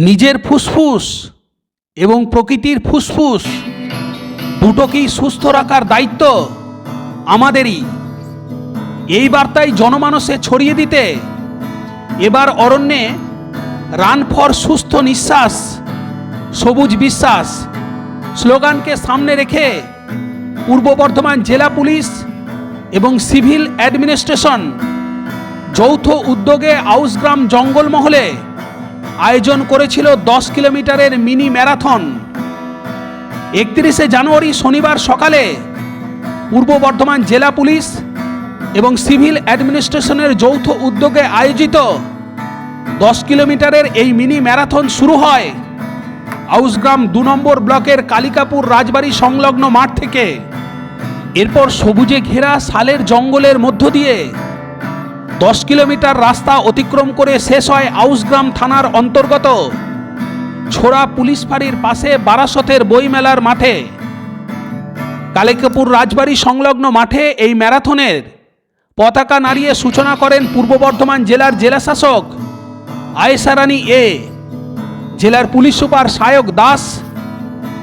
নিজের ফুসফুস এবং প্রকৃতির ফুসফুস দুটোকেই সুস্থ রাখার দায়িত্ব আমাদেরই। এই বার্তায় জনমানসে ছড়িয়ে দিতে এবার অরণ্যে রান ফর সুস্থ নিঃশ্বাস সবুজ বিশ্বাস স্লোগানকে সামনে রেখে পূর্ব বর্ধমান জেলা পুলিশ এবং সিভিল অ্যাডমিনিস্ট্রেশন যৌথ উদ্যোগে আউসগ্রাম জঙ্গলমহলে আয়োজন করেছিল 10 কিলোমিটারের মিনি ম্যারাথন। 31শে জানুয়ারি শনিবার সকালে পূর্ব বর্ধমান জেলা পুলিশ এবং সিভিল অ্যাডমিনিস্ট্রেশনের যৌথ উদ্যোগে আয়োজিত 10 কিলোমিটারের এই মিনি ম্যারাথন শুরু হয় আউসগ্রাম 2 নম্বর ব্লকের কালিকাপুর রাজবাড়ি সংলগ্ন মাঠ থেকে। এরপর সবুজে ঘেরা শালের জঙ্গলের মধ্য দিয়ে 10 কিলোমিটার রাস্তা অতিক্রম করে শেষ হয় আউসগ্রাম থানার অন্তর্গত ছোড়া পুলিশ ফাঁড়ির পাশে বারাসতের বইমেলার মাঠে। কালিকাপুর রাজবাড়ি সংলগ্ন মাঠে এই ম্যারাথনের পতাকা নাড়িয়ে সূচনা করেন পূর্ব বর্ধমান জেলার জেলাশাসক আয়েশা রানী এ, জেলার police super Sayak Das,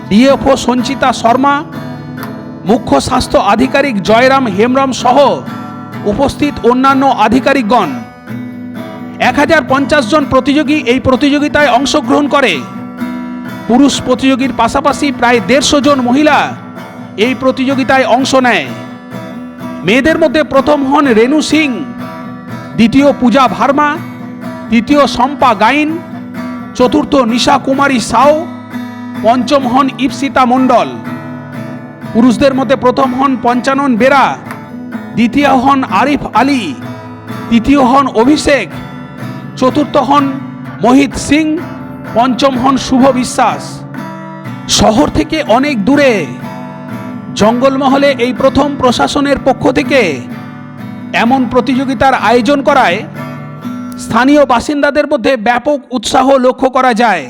DFO Sanchita Sharma, মুখ্য স্বাস্থ্য আধিকারিক জয়রাম হেমব্রম সহ উপস্থিত অন্যান্য আধিকারিকগণ। 1050 জন প্রতিযোগী এই প্রতিযোগিতায় অংশগ্রহণ করে। পুরুষ প্রতিযোগীর পাশাপাশি প্রায় 150 জন মহিলা এই প্রতিযোগিতায় অংশ নেয়। মেয়েদের মধ্যে প্রথম হন রেণু সিং, দ্বিতীয় পূজা ভার্মা, তৃতীয় শম্পা গাইন, চতুর্থ নিশা কুমারী সাও, পঞ্চম হন ইপসিতা মণ্ডল। পুরুষদের মধ্যে প্রথম হন পঞ্চানন বেরা, দ্বিতীয় হন আরিফ আলী, তৃতীয় হন অভিষেক, চতুর্থ হন মোহিত সিং, পঞ্চম হন শুভ বিশ্বাস। শহর থেকে অনেক দূরে জঙ্গলমহলে এই প্রথম প্রশাসনের পক্ষ থেকে এমন প্রতিযোগিতার আয়োজন করায় স্থানীয় বাসিন্দাদের মধ্যে ব্যাপক উৎসাহ লক্ষ্য করা যায়।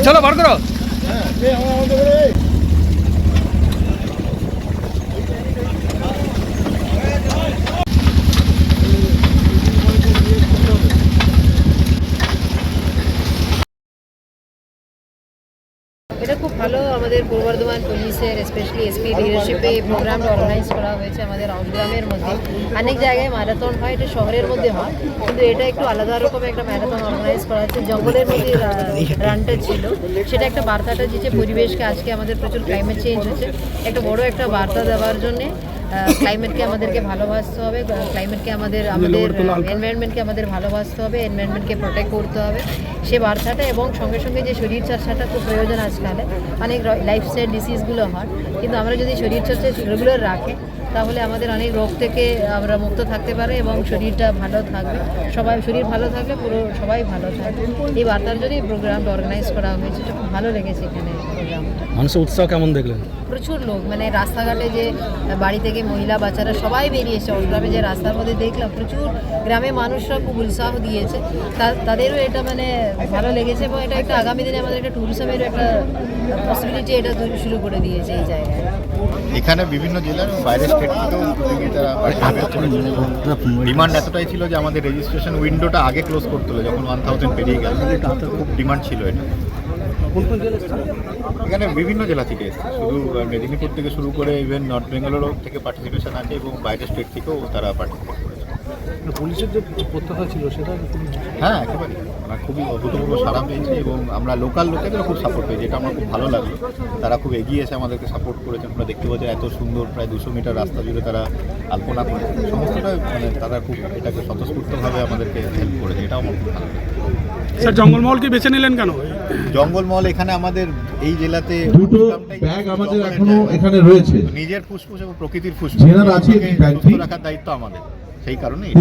চলো বার করো। এটা খুব ভালো আমাদের পূর্ব বর্ধমান পুলিশের স্পেশালি এসপি লিডারশিপে এই প্রোগ্রামটা অর্গানাইজ করা হয়েছে আমাদের আউসগ্রামের মধ্যে। অনেক জায়গায় ম্যারাথন হয়, এটা শহরের মধ্যে হয়, কিন্তু এটা একটু আলাদা রকমের একটা ম্যারাথন অর্গানাইজ করা হচ্ছে। জঙ্গলের মধ্যে রানটা ছিল, সেটা একটা বার্তাটা দিচ্ছে পরিবেশকে। আজকে আমাদের প্রচুর ক্লাইমেট চেঞ্জ হচ্ছে, একটা বড় একটা বার্তা দেওয়ার জন্যে ক্লাইমেটকে আমাদেরকে ভালোবাসতে হবে, ক্লাইমেটকে আমাদের এনভায়রনমেন্টকে আমাদের ভালোবাসতে হবে, এনভায়রনমেন্টকে প্রোটেক্ট করতে হবে, সে বার্তাটা। এবং সঙ্গে সঙ্গে যে শরীরচর্চাটা খুব প্রয়োজন আজকালে, অনেক লাইফস্টাইল ডিসিজগুলো হয়, কিন্তু আমরা যদি শরীরচর্চা রেগুলার রাখে তাহলে আমাদের অনেক রোগ থেকে আমরা মুক্ত থাকতে পারি এবং শরীরটা ভালো থাকবে। সবাই শরীর ভালো থাকলে পুরো সবাই ভালো থাকবে। এই বার্তার জন্য এই প্রোগ্রামটা অর্গানাইজ করা হয়েছে, এটা খুব ভালো লেগেছে। এখানে প্রোগ্রামটা মানুষের উৎসাহ কেমন দেখলেন? প্রচুর লোক, মানে রাস্তাঘাটে যে বাড়ি থেকে মহিলা বাচ্চারা সবাই বেরিয়েছে। অষ্টগ্রামে যে রাস্তার মধ্যে দেখলাম প্রচুর গ্রামে মানুষরা খুব উৎসাহ দিয়েছে, তাদেরও এটা মানে ভালো লেগেছে। এবং এটা একটা আগামী দিনে আমাদের একটা ট্যুরিজমেরও একটা পসিবিলিটি এটা শুরু করে দিয়েছে এই জায়গায়। এখানে বিভিন্ন জেলার বাইরের স্টেট থেকেও প্রতিযোগিতারা ডিমান্ড এতটাই ছিল যে আমাদের রেজিস্ট্রেশন উইন্ডোটা আগে ক্লোজ করতে হলো, যখন 1000 পেরিয়ে গেল। খুব ডিমান্ড ছিল এটা। এখানে বিভিন্ন জেলা থেকে এসছে, শুধু মেদিনীপুর থেকে শুরু করে ইভেন নর্থ বেঙ্গলেরও থেকে পার্টিসিপেশন আছে এবং বাইরের স্টেট থেকেও তারা পার্টিসিপেট করেছে। পুলিশের যে প্রত্যাশা ছিল সেটা হ্যাঁ, একেবারে আমরা খুবই অভূতপূর্ব সাড়া পেয়েছি এবং আমরা লোকাল লোকেদেরও খুব সাপোর্ট পেয়েছি, এটা আমার খুব ভালো লাগলো। তারা খুব এগিয়ে এসে আমাদেরকে সাপোর্ট করেছেন। আমরা দেখতে পাচ্ছি এত সুন্দর প্রায় 200 মিটার রাস্তা জুড়ে তারা আলপনা করেছে, সমস্তটা মানে তারা খুব এটাকে স্বতঃস্ফূর্তভাবে আমাদেরকে হেল্প করেছে, এটাও আমার খুব ভালো লাগে। স্যার, জঙ্গলমহলকে বেছে নিলেন কেন? জঙ্গলমহল এখানে আমাদের এই জেলাতে দুটো ব্যাগ আমাদের এখনো এখানে রয়েছে। নিজের ফুসফুস এবং প্রকৃতির ফুসফুস সুস্থ রাখার দায়িত্ব আমাদের, সেই কারণেই।